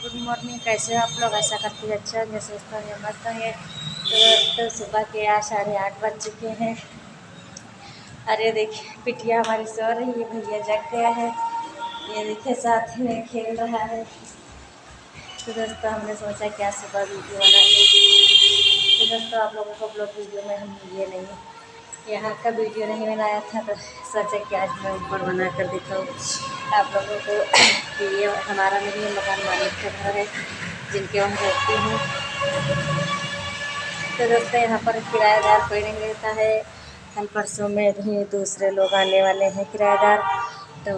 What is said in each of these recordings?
Good morning. कैसे हो आप लोग? ऐसा करते हैं अच्छा होंगे, स्वस्थ होंगे, मस्त होंगे। तो सुबह के आज 8:30 बज चुके हैं। अरे देखिए पिटिया हमारी सो रही है, भैया जग गया है। ये देखिए साथ में खेल रहा है। तो दोस्तों हमने सोचा क्या सुबह वीडियो बना ली। तो दोस्तों आप लोगों को ब्लॉग वीडियो में हम ये नहीं, यहाँ का वीडियो नहीं बनाया था, तो सोचा कि आज मैं ऊपर बना कर दिखाऊँ आप लोगों को कि ये हमारा नहीं है, मकान मालिक का घर है जिनके वहाँ रहती हूँ। तो दोस्तों यहाँ पर किराएदार कोई नहीं रहता है। कल परसों में भी दूसरे लोग आने वाले हैं किराएदार। तो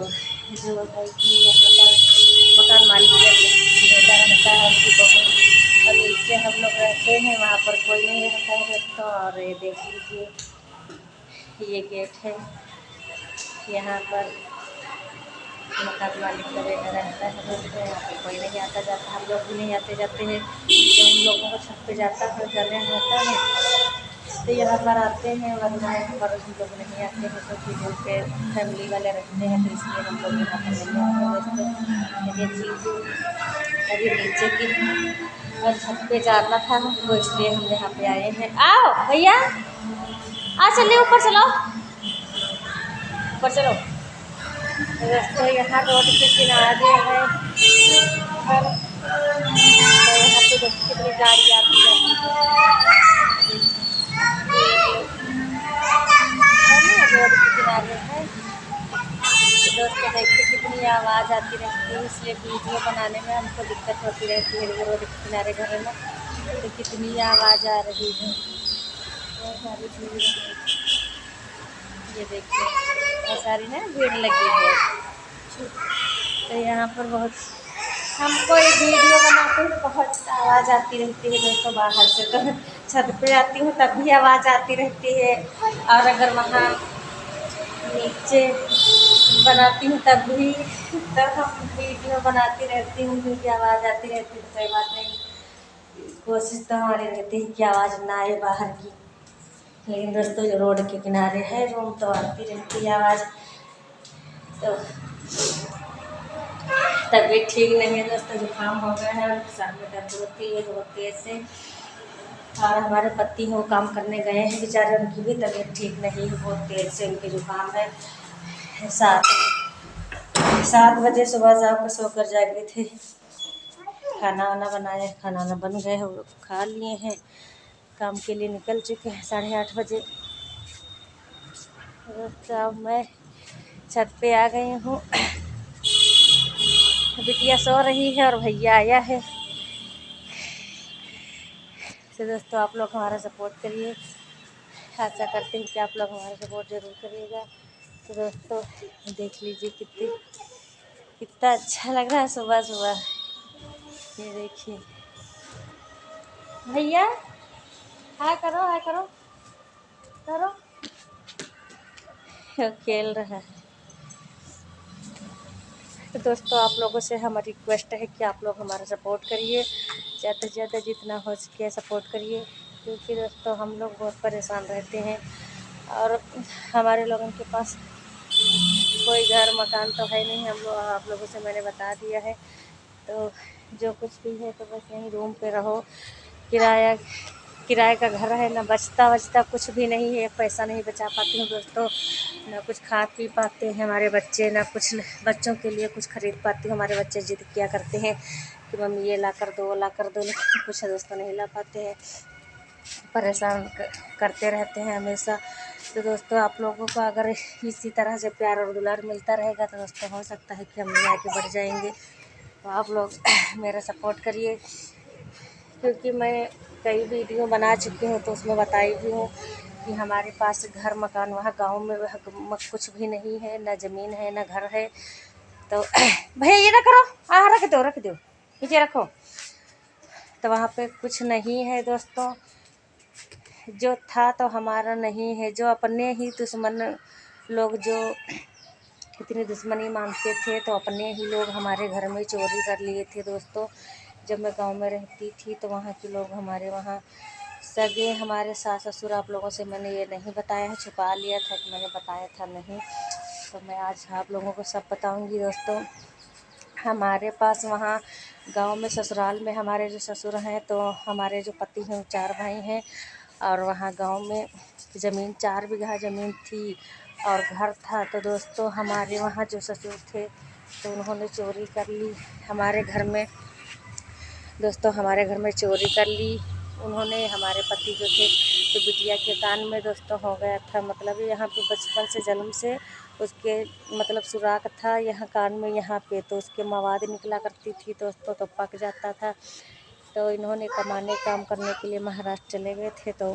जो है कि यहाँ पर मकान मालिक बेटा रहता है, उसकी बहू, और नीचे हम लोग रहते हैं, वहाँ पर कोई नहीं रहता है दोस्तों। और ये देख लीजिए ये गेट है, यहाँ पर मकान मालिक का बेटा रहता है दोस्तों। यहाँ पर कोई नहीं आता जाता, हम लोग भी नहीं आते जाते हैं। जब उन लोगों को छत पे जाता है जाने होता है तो यहाँ पर आते हैं, वरना यहाँ पर हम लोग नहीं आते हैं क्योंकि उनके फैमिली वाले रहते हैं, तो इसलिए हम लोग यहाँ पर नहीं आते हैं दोस्तों। ये देख लीजिए अभी नीचे की और छत पे जाना था तो इसलिए हम यहाँ पे आए हैं। आओ भैया, आ चलिए ऊपर चलो, ऊपर चलो। दोस्तों यहाँ रोड के किनारे है घर। तो यहाँ पे देखिए कितनी गाड़ी आती जाती है ना, रोड के किनारे है। तो दोस्तों देखिए कितनी आवाज़ आती रहती है, इसलिए वीडियो बनाने में हमको दिक्कत होती रहती है। रोड के किनारे घर है ना, तो कितनी आवाज़ आ रही है, बहुत सारी भीड़। ये देखिए बहुत सारी ना भीड़ लगी है। तो यहाँ पर बहुत, हमको ये वीडियो बनाते हैं तो बहुत आवाज़ आती रहती है दोस्तों बाहर से। तो छत पे आती हूँ तब भी आवाज़ आती रहती है, और अगर वहाँ नीचे बनाती हूँ तब भी, तब हम वीडियो बनाती रहती हूँ क्योंकि आवाज़ आती रहती है। तो कोई बात नहीं, कोशिश तो हमारी रहती है कि आवाज़ ना आए बाहर की। लेकिन दोस्तों जो रोड के किनारे है रूम तो आती रहती है आवाज़। तो तबीयत ठीक नहीं है दोस्तों, जुकाम हो गया है और सर में दर्द होती है बहुत तेज से। और हमारे पति हैं वो काम करने गए हैं बेचारे, उनकी भी तबीयत ठीक नहीं है, बहुत तेज से उनके जुकाम है। 7 बजे सुबह जाकर सोकर जागे थे, खाना वाना बनाया, खाना वाना बन गए, हम लोग खा लिए हैं, काम के लिए निकल चुके हैं 8:30 बजे। अब मैं छत पे आ गई हूँ, बिटिया सो रही है और भैया आया है। तो दोस्तों आप लोग हमारा सपोर्ट करिए, आशा करते हैं कि आप लोग हमारा सपोर्ट ज़रूर करिएगा। तो दोस्तों देख लीजिए कितना अच्छा लग रहा है सुबह सुबह। ये देखिए भैया, हाय करो, हाय करो, करो। खेल रहा है। तो दोस्तों आप लोगों से हमारी रिक्वेस्ट है कि आप लोग हमारा सपोर्ट करिए, ज़्यादा से ज़्यादा जितना हो सके सपोर्ट करिए, क्योंकि दोस्तों हम लोग बहुत परेशान रहते हैं और हमारे लोगों के पास कोई घर मकान तो है नहीं। हम लोग आप लोगों से मैंने बता दिया है, तो जो कुछ भी है तो बस यहीं रूम पे रहो। किराए का घर है, ना बचता कुछ भी नहीं है, पैसा नहीं बचा पाती हूँ दोस्तों, ना कुछ खा पी पाते हैं हमारे बच्चे, ना कुछ बच्चों के लिए कुछ खरीद पाती हूँ। हमारे बच्चे जिद किया करते हैं कि मम्मी ये ला कर दो, वो ला कर दो, लेकिन कुछ दोस्तों नहीं ला पाते हैं, परेशान करते रहते हैं हमेशा। तो दोस्तों आप लोगों को अगर इसी तरह से प्यार और दुलार मिलता रहेगा तो दोस्तों हो सकता है कि हम भी आगे बढ़ जाएंगे। तो आप लोग मेरा सपोर्ट करिए, क्योंकि मैं कई वीडियो बना चुकी हूँ तो उसमें बताई भी हूँ कि हमारे पास घर मकान वहाँ गांव में कुछ भी नहीं है, ना ज़मीन है ना घर है। तो भैया ये ना करो, रख दो नीचे रखो। तो वहाँ पे कुछ नहीं है दोस्तों, जो था तो हमारा नहीं है। जो अपने ही दुश्मन लोग जो इतनी दुश्मनी मानते थे, तो अपने ही लोग हमारे घर में चोरी कर लिए थे दोस्तों। जब मैं गांव में रहती थी तो वहाँ के लोग हमारे वहाँ सगे, हमारे सास ससुर, आप लोगों से मैंने ये नहीं बताया है, छुपा लिया था कि मैंने बताया था नहीं। तो मैं आज आप लोगों को सब बताऊंगी दोस्तों। हमारे पास वहाँ गांव में ससुराल में हमारे जो ससुर हैं, तो हमारे जो पति हैं वो 4 भाई हैं। और वहाँ गांव में ज़मीन 4 बीघा ज़मीन थी और घर था। तो दोस्तों हमारे वहाँ जो ससुर थे तो उन्होंने चोरी कर ली हमारे घर में। दोस्तों हमारे घर में चोरी कर ली उन्होंने। हमारे पति जो थे तो बिटिया के कान में दोस्तों हो गया था, मतलब यहाँ पे बचपन से जन्म से उसके मतलब सुराख था यहाँ कान में, यहाँ पे तो उसके मवाद निकला करती थी दोस्तों, तो पक जाता था। तो इन्होंने कमाने काम करने के लिए महाराष्ट्र चले गए थे। तो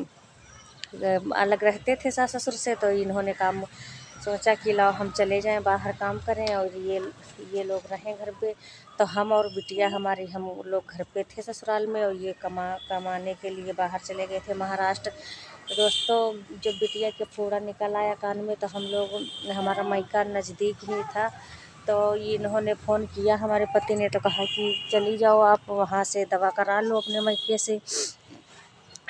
अलग रहते थे सास ससुर से, तो इन्होंने काम सोचा कि लाओ हम चले जाएं बाहर काम करें और ये लोग रहें घर पे। तो हम और बिटिया हमारी हम लोग घर पे थे ससुराल में, और ये कमाने के लिए बाहर चले गए थे महाराष्ट्र। तो दोस्तों जब बिटिया के फोड़ा निकल आया कान में, तो हम लोग हमारा मायका नज़दीक ही था। तो इन्होंने फ़ोन किया हमारे पति ने, तो कहा कि चली जाओ आप वहाँ से दवा करा लो अपने मायके से,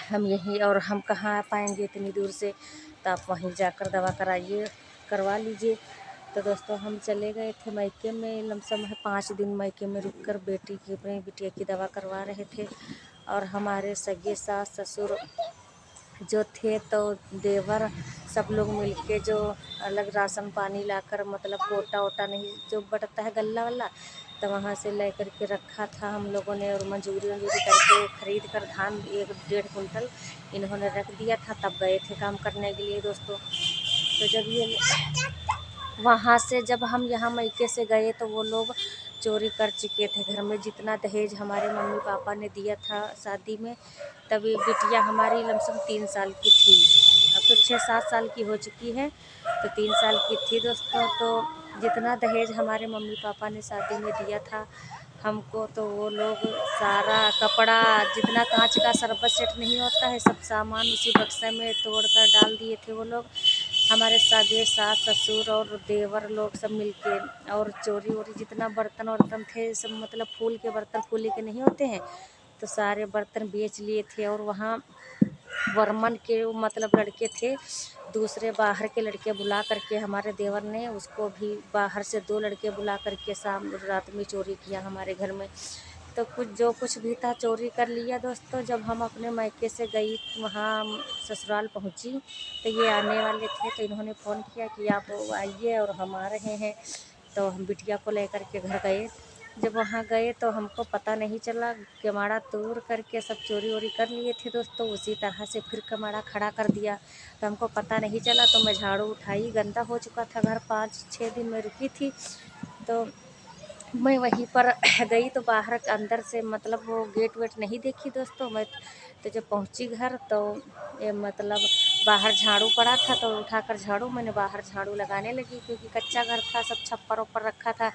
हम यहीं और हम कहाँ आ पाएंगे इतनी दूर से, तो आप वहीं जाकर दवा करवा लीजिए। तो दोस्तों हम चले गए थे मायके में, लमसम है 5 दिन मायके में रुककर अपनी बिटिया की दवा करवा रहे थे। और हमारे सगे सास ससुर जो थे तो देवर सब लोग मिलके जो अलग राशन पानी लाकर, मतलब कोटा वोटा नहीं जो बटता है गल्ला वाला, तो वहाँ से ले करके रखा था हम लोगों ने। और मजूरी करके खरीद कर धान 1-1.5 कुंटल इन्होंने रख दिया था, तब गए थे काम करने के लिए दोस्तों। तो जब हम यहाँ मायके से गए तो वो लोग चोरी कर चुके थे घर में। जितना दहेज हमारे मम्मी पापा ने दिया था शादी में, तभी बिटिया हमारी लमसम 3 साल की थी, अब तो 6-7 साल की हो चुकी है, तो 3 साल की थी दोस्तों। तो जितना दहेज हमारे मम्मी पापा ने शादी में दिया था हमको, तो वो लोग सारा कपड़ा, जितना कांच का शरबत सेट नहीं होता है, सब सामान उसी बक्से में तोड़ कर डाल दिए थे वो लोग, हमारे सगे सास ससुर और देवर लोग सब मिलके। और चोरी वोरी जितना बर्तन वर्तन थे सब, मतलब फूल के बर्तन, फूली के नहीं होते हैं, तो सारे बर्तन बेच लिए थे। और वहाँ वर्मन के मतलब लड़के थे, दूसरे बाहर के लड़के बुला करके हमारे देवर ने उसको भी बाहर से 2 लड़के बुला करके शाम रात में चोरी किया हमारे घर में। तो कुछ भी था चोरी कर लिया दोस्तों। जब हम अपने मायके से गई वहाँ ससुराल पहुँची, तो ये आने वाले थे, तो इन्होंने फ़ोन किया कि आप आइए, और हम आ रहे हैं। तो हम बिटिया को लेकर के घर गए। जब वहाँ गए तो हमको पता नहीं चला, कमाड़ा तोड़ करके सब चोरी वोरी कर लिए थे दोस्तों, उसी तरह से फिर कमाड़ा खड़ा कर दिया, तो हमको पता नहीं चला। तो मैं झाड़ू उठाई, गंदा हो चुका था घर, 5-6 दिन में रुकी थी। तो मैं वहीं पर गई, तो बाहर अंदर से मतलब वो गेट वेट नहीं देखी दोस्तों मैं। तो जब पहुंची घर, तो ये मतलब बाहर झाड़ू पड़ा था, तो उठाकर झाड़ू मैंने बाहर झाड़ू लगाने लगी, क्योंकि कच्चा घर था, सब छप्पर ऊपर रखा था,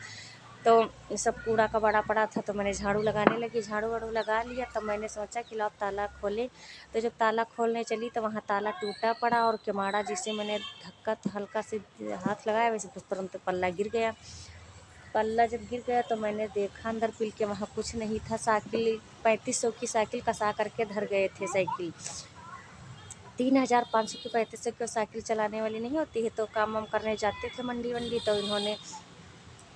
तो ये सब कूड़ा कबाड़ा पड़ा था। तो मैंने झाड़ू लगाने लगी, झाड़ू वाड़ू लगा लिया, तब मैंने सोचा कि लो ताला खोले। तो जब ताला खोलने चली, तो वहाँ ताला टूटा पड़ा, और किवाड़ा जिसे मैंने धक्का हल्का से हाथ लगाया, वैसे तो तुरंत पल्ला गिर गया। पल्ला जब गिर गया तो मैंने देखा अंदर पिल के, वहाँ कुछ नहीं था। साइकिल 3500 की साइकिल कसा करके धर गए थे। साइकिल 3500 की, 3500 की साइकिल चलाने वाली नहीं होती है, तो काम वाम करने जाते थे मंडी वंडी, तो इन्होंने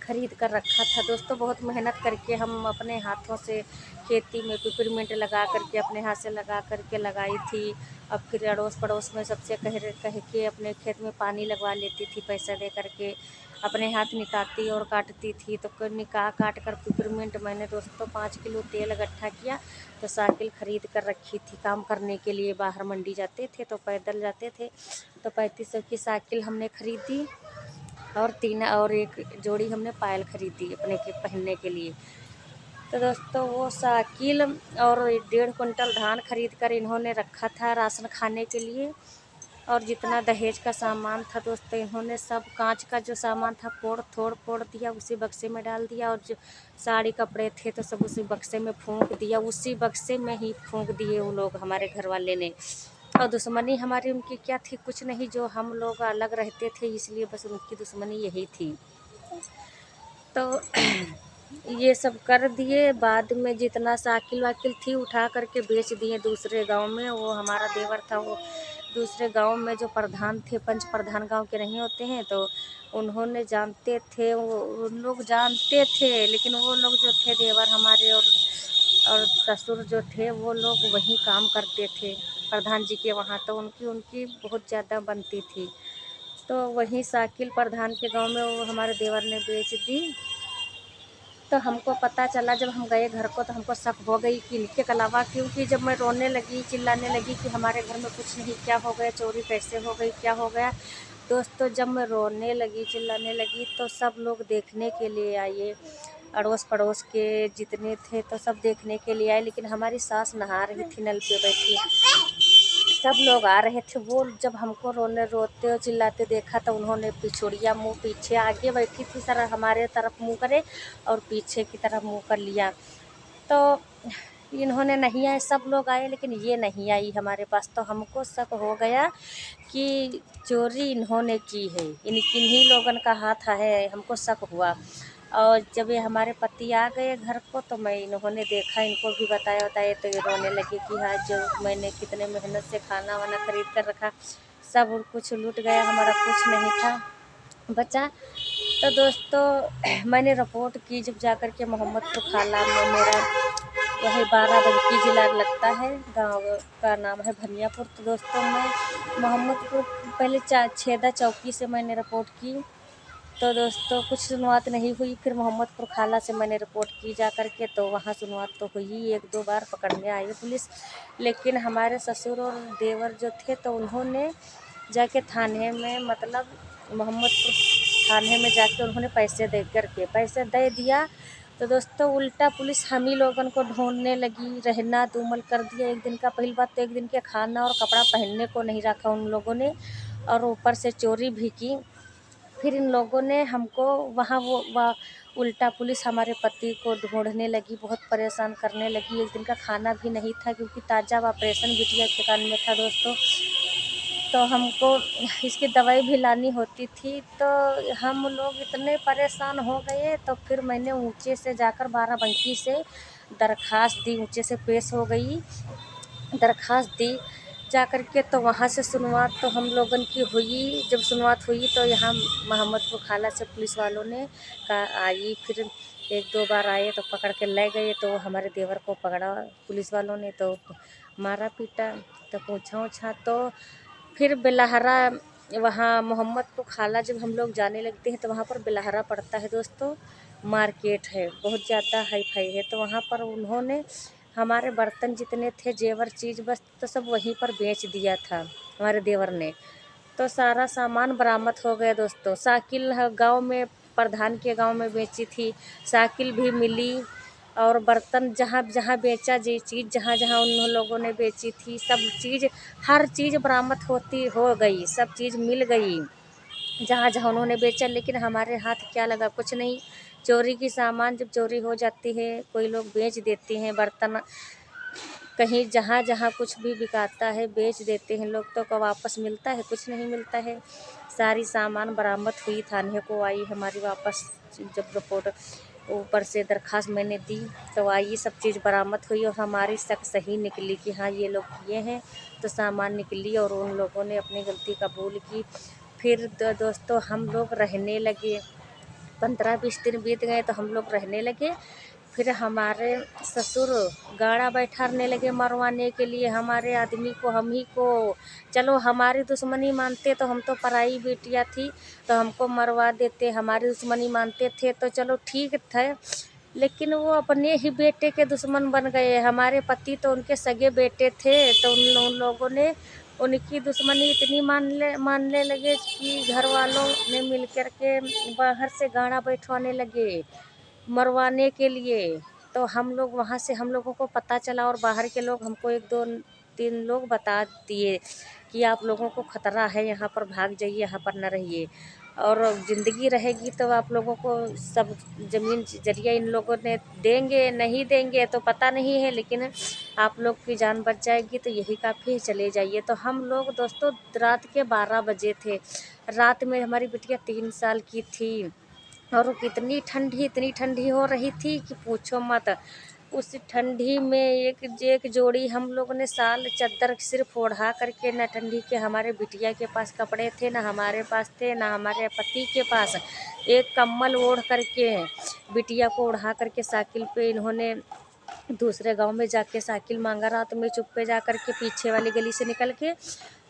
खरीद कर रखा था दोस्तों। बहुत मेहनत करके हम अपने हाथों से खेती में पिपरमिंट लगा करके, अपने हाथ से लगा करके लगाई थी। अब फिर अड़ोस पड़ोस में सबसे कह के अपने खेत में पानी लगवा लेती थी, पैसा दे करके अपने हाथ निकालती और काटती थी। तो काट कर पिपरमिंट मैंने दोस्तों 5 किलो तेल इकट्ठा किया, तो साइकिल खरीद कर रखी थी काम करने के लिए। बाहर मंडी जाते थे तो पैदल जाते थे, तो 3500 की साइकिल हमने खरीदी, और एक जोड़ी हमने पायल खरीदी अपने के पहनने के लिए। तो दोस्तों वो साइकिल और 1.5 कुंटल धान खरीद कर इन्होंने रखा था राशन खाने के लिए। और जितना दहेज का सामान था दोस्तों, इन्होंने सब कांच का जो सामान था फोड़ दिया, उसी बक्से में डाल दिया। और जो साड़ी कपड़े थे तो सब उसी बक्से में फूंक दिया, उसी बक्से में ही फूंक दिए वो लोग, हमारे घर वाले ने। और दुश्मनी हमारी उनकी क्या थी, कुछ नहीं, जो हम लोग अलग रहते थे इसलिए बस उनकी दुश्मनी यही थी। तो ये सब कर दिए। बाद में जितना साइकिल वाकिल थी उठा करके बेच दिए दूसरे गांव में। वो हमारा देवर था, वो दूसरे गांव में जो प्रधान थे, पंच प्रधान गांव के नहीं होते हैं, तो उन्होंने जानते थे, वो उन लोग जानते थे, लेकिन वो लोग जो थे देवर हमारे और ससुर जो थे वो लोग वहीं काम करते थे प्रधान जी के वहाँ, तो उनकी उनकी बहुत ज़्यादा बनती थी। तो वहीं साकिल प्रधान के गांव में वो हमारे देवर ने बेच दी। तो हमको पता चला जब हम गए घर को, तो हमको शक हो गई कि इनके अलावा, क्योंकि जब मैं रोने लगी, चिल्लाने लगी कि हमारे घर में कुछ नहीं, क्या हो गया, चोरी कैसे हो गई, क्या हो गया। दोस्तों जब मैं रोने लगी, चिल्लाने लगी, तो सब लोग देखने के लिए आए, अड़ोस पड़ोस के जितने थे तो सब देखने के लिए आए। लेकिन हमारी सास नहा रही थी नल पे बैठी, सब लोग आ रहे थे। वो जब हमको रोते और चिल्लाते देखा, तो उन्होंने पिछुड़िया मुँह पीछे, आगे बैठी थी सर हमारे तरफ मुँह करे और पीछे की तरफ मुँह कर लिया। तो इन्होंने नहीं आए, सब लोग आए, लेकिन ये नहीं आई हमारे पास। तो हमको शक हो गया कि चोरी इन्होंने की है, किन्हीं लोगन का हाथ है, हमको शक हुआ। और जब ये हमारे पति आ गए घर को, तो मैं इन्होंने देखा, इनको भी बताया, तो ये रोने लगे कि हाँ, जो मैंने कितने मेहनत से खाना वाना खरीद कर रखा, सब कुछ लूट गया, हमारा कुछ नहीं था बचा। तो दोस्तों मैंने रिपोर्ट की, जब जाकर के मोहम्मदपुर खाला में, मेरा वही बाराबंकी ज़िला लगता है, गांव का नाम है भनियापुर। तो दोस्तों मैं मोहम्मदपुर पहले छेदा चौकी से मैंने रिपोर्ट की, तो दोस्तों कुछ सुनवात नहीं हुई। फिर मोहम्मदपुर खाला से मैंने रिपोर्ट की जा कर के, तो वहाँ सुनवात तो हुई, 1-2 बार पकड़ने आई पुलिस। लेकिन हमारे ससुर और देवर जो थे, तो उन्होंने जाके थाने में, मतलब मोहम्मदपुर थाने में जाके उन्होंने पैसे दे दिया। तो दोस्तों उल्टा पुलिस हम ही लोगन को ढूंढने लगी, रहना दूमल कर दिया। एक दिन का, पहली बात तो एक दिन के खाना और कपड़ा पहनने को नहीं रखा उन लोगों ने, और ऊपर से चोरी भी की। फिर इन लोगों ने हमको वहाँ उल्टा पुलिस हमारे पति को ढूंढने लगी, बहुत परेशान करने लगी। एक दिन का खाना भी नहीं था, क्योंकि ताज़ा ऑपरेशन बिटिया के कान में था दोस्तों। तो हमको इसकी दवाई भी लानी होती थी। तो हम लोग इतने परेशान हो गए, तो फिर मैंने ऊँचे से जाकर बाराबंकी से दरख्वास्त दी, ऊँचे से पेश हो गई, दरख्वास्त दी जा कर के। तो वहाँ से सुनवात तो हम लोगन की हुई। जब सुनवात हुई, तो यहाँ मोहम्मदपुर खाला से पुलिस वालों ने आई, फिर 1-2 बार आए, तो पकड़ के ले गए। तो हमारे देवर को पकड़ा पुलिस वालों ने, तो मारा पीटा, तो पूछा उछा। तो फिर बेलहरा, वहाँ मोहम्मदपुर खाला जब हम लोग जाने लगते हैं, तो वहाँ पर बेलहरा पड़ता है दोस्तों, मार्केट है, बहुत ज़्यादा हाई फाई है। तो वहाँ पर उन्होंने हमारे बर्तन जितने थे, जेवर चीज़ बस, तो सब वहीं पर बेच दिया था हमारे देवर ने। तो सारा सामान बरामद हो गया दोस्तों। साइकिल गांव में, प्रधान के गांव में बेची थी, साइकिल भी मिली। और बर्तन जहाँ जहाँ बेचा, जी चीज़ जहाँ जहाँ उन लोगों ने बेची थी, सब चीज़, हर चीज़ बरामद हो गई, सब चीज़ मिल गई जहाँ जहाँ उन्होंने बेचा। लेकिन हमारे हाथ क्या लगा, कुछ नहीं। चोरी की सामान जब चोरी हो जाती है, कोई लोग बेच देते हैं बर्तन, कहीं जहाँ जहाँ कुछ भी बिकाता है बेच देते हैं लोग, तो वापस मिलता है, कुछ नहीं मिलता है। सारी सामान बरामद हुई, थाने को आई हमारी वापस। जब रिपोर्ट ऊपर से दरख्वास्त मैंने दी, तो आई, सब चीज़ बरामद हुई, और हमारी शक सही निकली कि हाँ ये लोग किए हैं। तो सामान निकली, और उन लोगों ने अपनी गलती कबूल की। फिर दोस्तों हम लोग रहने लगे, 15-20 दिन बीत गए, तो हम लोग रहने लगे। फिर हमारे ससुर गाड़ा बैठाने लगे मरवाने के लिए हमारे आदमी को, हम ही को। चलो हमारी दुश्मनी मानते तो हम तो पराई बेटियाँ थी, तो हमको मरवा देते, हमारी दुश्मनी मानते थे तो चलो ठीक थे। लेकिन वो अपने ही बेटे के दुश्मन बन गए। हमारे पति तो उनके सगे बेटे थे, तो उन लोगों ने उनकी दुश्मनी इतनी मानने लगे कि घर वालों ने मिल कर के बाहर से गाड़ा बैठवाने लगे मरवाने के लिए। तो हम लोग वहाँ से, हम लोगों को पता चला, और बाहर के लोग हमको 1-2-3 लोग बता दिए कि आप लोगों को खतरा है, यहाँ पर भाग जाइए, यहाँ पर न रहिए, और ज़िंदगी रहेगी तो आप लोगों को सब ज़मीन जरिया इन लोगों ने देंगे, नहीं देंगे तो पता नहीं है, लेकिन आप लोग की जान बच जाएगी तो यही काफ़ी है, चले जाइए। तो हम लोग दोस्तों रात के 12 बजे थे, रात में हमारी बिटिया 3 साल की थी, और इतनी ठंडी हो रही थी कि पूछो मत। उस ठंडी में एक एक जोड़ी हम लोगों ने साल चद्दर सिर्फ ओढ़ा करके, न ठंडी के हमारे बिटिया के पास कपड़े थे, ना हमारे पास थे, ना हमारे पति के पास। एक कम्बल ओढ़ करके बिटिया को ओढ़ा करके साइकिल पे इन्होंने दूसरे गांव में जाके साइकिल मांगा, रात में चुप्पे जा करके पीछे वाली गली से निकल के।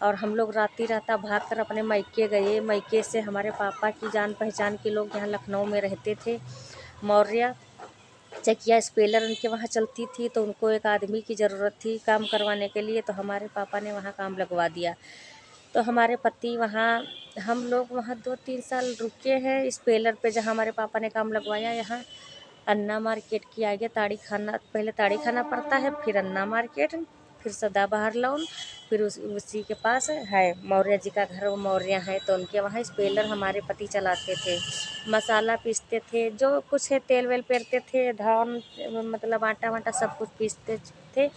और हम लोग राती राता भाग कर अपने मायके गए। मायके से हमारे पापा की जान पहचान के लोग यहाँ लखनऊ में रहते थे, मौर्य चकिया स्पेलर उनके वहाँ चलती थी, तो उनको एक आदमी की ज़रूरत थी काम करवाने के लिए, तो हमारे पापा ने वहाँ काम लगवा दिया। तो हमारे पति वहाँ, हम लोग वहाँ 2-3 साल रुके हैं स्पेलर पे, जहाँ हमारे पापा ने काम लगवाया। यहाँ अन्ना मार्केट की आगे ताड़ी खाना, पहले ताड़ी खाना पड़ता है, फिर अन्ना मार्केट, फिर सदाबहार लाउन, फिर उसी के पास है मौर्य जी का घर, वो मौर्य है, तो उनके वहाँ स्पेलर हमारे पति चलाते थे। मसाला पीसते थे, जो कुछ है तेल वेल पेरते थे, धान मतलब आटा वाटा सब कुछ पीसते थे।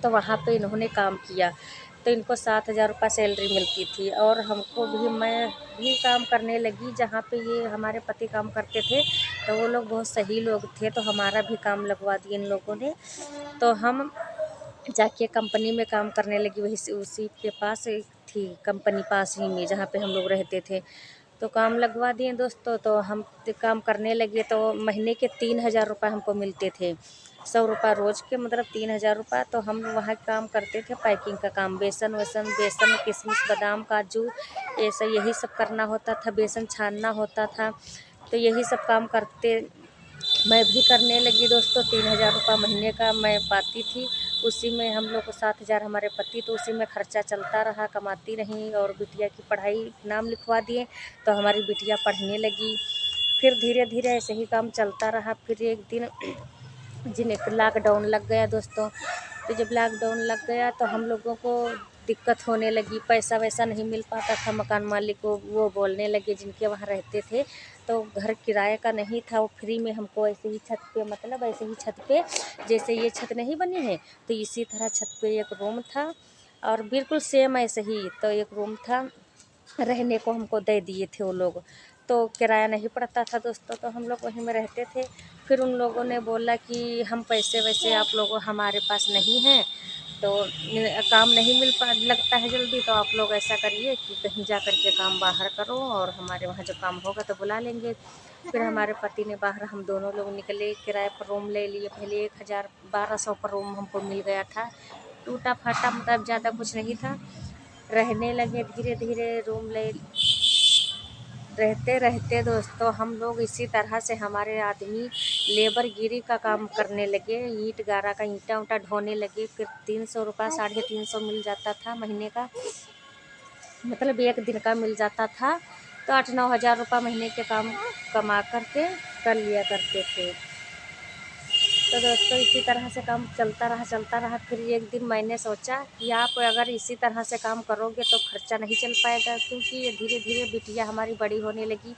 तो वहाँ पे इन्होंने काम किया, तो इनको 7,000 रुपये सैलरी मिलती थी। और हमको भी, मैं भी काम करने लगी जहाँ पे ये हमारे पति काम करते थे, तो वो लोग बहुत सही लोग थे, तो हमारा भी काम लगवा दिए इन लोगों ने। तो हम जाके कंपनी में काम करने लगी, वही से उसी के पास एक थी कंपनी पास ही में जहाँ पे हम लोग रहते थे, तो काम लगवा दिए दोस्तों। तो हम काम करने लगे, तो महीने के 3,000 रुपये हमको मिलते थे, 100 रुपये रोज़ के, मतलब 3,000 रुपये। तो हम वहाँ काम करते थे पैकिंग का काम, बेसन वेसन, बेसन किशमिश बादाम काजू ऐसा यही सब करना होता था, बेसन छानना होता था, तो यही सब काम करते मैं भी करने लगी दोस्तों। 3,000 रुपये महीने का मैं पाती थी, उसी में हम लोग को 7,000 हमारे पति, तो उसी में खर्चा चलता रहा, कमाती रहीं। और बिटिया की पढ़ाई नाम लिखवा दिए, तो हमारी बिटिया पढ़ने लगी। फिर धीरे धीरे ऐसे ही काम चलता रहा। फिर एक दिन जिन्हें लॉकडाउन लग गया दोस्तों, तो जब लॉकडाउन लग गया तो हम लोगों को दिक्कत होने लगी, पैसा वैसा नहीं मिल पाता था। मकान मालिक को वो बोलने लगे, जिनके वहाँ रहते थे, तो घर किराए का नहीं था, वो फ्री में हमको ऐसे ही छत पे, मतलब ऐसे ही छत पे, जैसे ये छत नहीं बनी है, तो इसी तरह छत पे एक रूम था, और बिल्कुल सेम ऐसे ही, तो एक रूम था, रहने को हमको दे दिए थे वो लोग। तो किराया नहीं पड़ता था दोस्तों, तो हम लोग वहीं में रहते थे। फिर उन लोगों ने बोला कि हम पैसे वैसे आप लोगों हमारे पास नहीं हैं, तो काम नहीं मिल पा लगता है जल्दी, तो आप लोग ऐसा करिए कि कहीं जा कर के काम बाहर करो, और हमारे वहाँ जब काम होगा तो बुला लेंगे। फिर हमारे पति ने बाहर, हम दोनों लोग निकले, किराए पर रूम ले लिए। पहले 1,000-1,200 पर रूम हमको मिल गया था, टूटा फाटा, मतलब ज़्यादा कुछ नहीं था। रहने लगे धीरे धीरे, रूम ले रहते रहते दोस्तों हम लोग इसी तरह से, हमारे आदमी लेबर गिरी का काम करने लगे, ईंट गारा का ईंटा उंटा ढोने लगे। फिर 300 रुपये 350 मिल जाता था महीने का, मतलब एक दिन का मिल जाता था। तो 8-9 हज़ार रुपये महीने के काम कमा करके कर लिया करते थे। तो दोस्तों इसी तरह से काम चलता रहा। फिर एक दिन मैंने सोचा कि आप अगर इसी तरह से काम करोगे तो खर्चा नहीं चल पाएगा, क्योंकि ये धीरे धीरे बिटिया हमारी बड़ी होने लगी,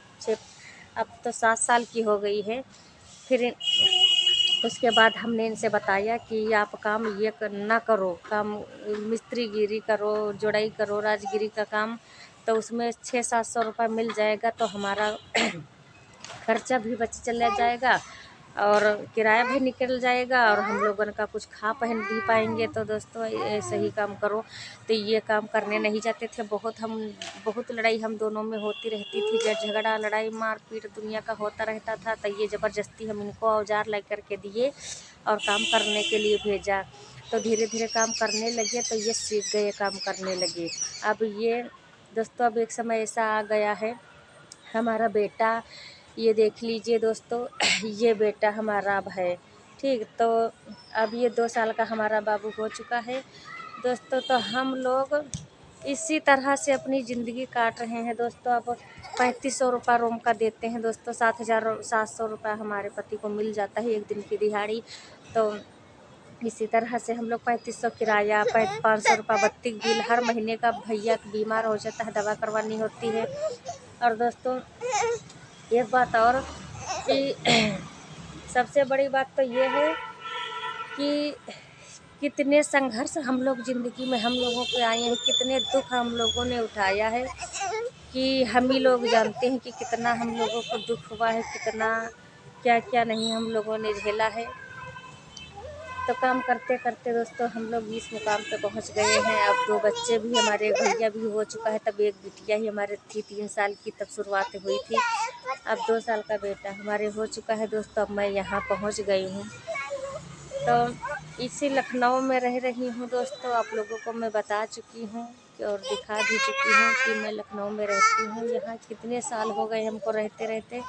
अब तो 7 साल की हो गई है। फिर उसके बाद हमने इनसे बताया कि आप काम ये ना करो, काम मिस्त्रीगिरी करो, जोड़ाई करो, राजगिरी का काम, तो उसमें 600-700 रुपये मिल जाएगा, तो हमारा खर्चा भी बच चला जाएगा, और किराया भी निकल जाएगा, और हम लोगों का कुछ खा पहन भी पाएंगे। तो दोस्तों ऐसे ही काम करो। तो ये काम करने नहीं जाते थे, बहुत लड़ाई हम दोनों में होती रहती थी, झगड़ा लड़ाई मारपीट दुनिया का होता रहता था। तो ये ज़बरदस्ती हम इनको औजार ला करके दिए और काम करने के लिए भेजा। तो धीरे धीरे काम करने लगे, तो ये सीख गए, काम करने लगे। अब ये दोस्तों, अब एक समय ऐसा आ गया है, हमारा बेटा, ये देख लीजिए दोस्तों, ये बेटा हमारा अब है, ठीक। तो अब ये 2 साल का हमारा बाबू हो चुका है दोस्तों। तो हम लोग इसी तरह से अपनी ज़िंदगी काट रहे हैं दोस्तों। अब 3,500 रुपये रूम का देते हैं दोस्तों, 7,700 रुपये हमारे पति को मिल जाता है एक दिन की दिहाड़ी। तो इसी तरह से हम लोग 3,500 किराया, 500 रुपये बत्ती बिल, हर महीने का भैया बीमार हो जाता है, दवा करवानी होती है। और दोस्तों एक बात और कि सबसे बड़ी बात तो ये है कि कितने संघर्ष हम लोग ज़िंदगी में हम लोगों के आए हैं, कितने दुख हम लोगों ने उठाया है, कि हम ही लोग जानते हैं कि कितना हम लोगों को दुख हुआ है, कितना क्या क्या नहीं हम लोगों ने झेला है। तो काम करते करते दोस्तों हम लोग इस मुकाम पे पहुंच गए हैं। अब 2 बच्चे भी हमारे, भैया भी हो चुका है, तब एक बिटिया ही हमारे थी 3 साल की, तब शुरुआत हुई थी। अब 2 साल का बेटा हमारे हो चुका है दोस्तों। अब मैं यहाँ पहुँच गई हूँ, तो इसी लखनऊ में रह रही हूँ दोस्तों। आप लोगों को मैं बता चुकी हूँ और दिखा भी चुकी हूँ कि मैं लखनऊ में रहती हूँ। यहाँ कितने साल हो गए हमको रहते रहते।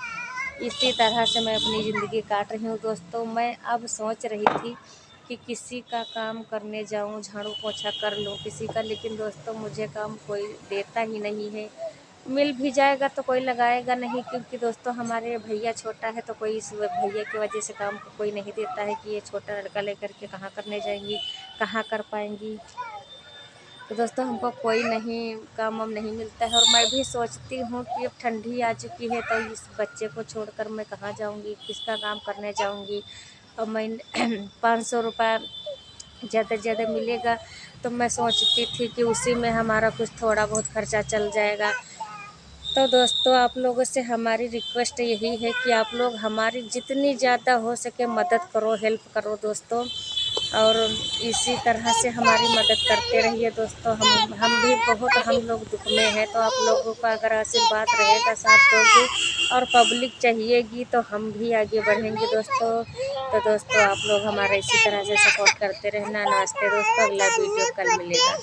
इसी तरह से मैं अपनी ज़िंदगी काट रही हूँ दोस्तों। मैं अब सोच रही थी कि किसी का काम करने जाऊँ, झाड़ू पोछा कर लूँ किसी का, लेकिन दोस्तों मुझे काम कोई देता ही नहीं है। मिल भी जाएगा तो कोई लगाएगा नहीं, क्योंकि दोस्तों हमारे भैया छोटा है, तो कोई इस भैया की वजह से काम को कोई नहीं देता है कि ये छोटा लड़का लेकर के कहाँ करने जाएंगी, कहाँ कर पाएंगी। तो दोस्तों हमको कोई नहीं काम वाम नहीं मिलता है। और मैं भी सोचती हूँ कि अब ठंडी आ चुकी है, तो इस बच्चे को छोड़कर मैं कहाँ जाऊँगी, किसका काम करने जाऊँगी। और मैं 500 रुपये ज़्यादा से ज़्यादा मिलेगा, तो मैं सोचती थी कि उसी में हमारा कुछ थोड़ा बहुत खर्चा चल जाएगा। तो दोस्तों आप लोगों से हमारी रिक्वेस्ट यही है कि आप लोग हमारी जितनी ज़्यादा हो सके मदद करो, हेल्प करो दोस्तों। और इसी तरह से हमारी मदद करते रहिए दोस्तों। हम भी बहुत, हम लोग दुख में हैं, तो आप लोगों का अगर आशीर्वाद रहेगा, साथ दोगे और पब्लिक चाहिएगी, तो हम भी आगे बढ़ेंगे दोस्तों। तो दोस्तों आप लोग हमारा इसी तरह से सपोर्ट करते रहना। नमस्ते दोस्तों, अगला वीडियो कल मिलेगा।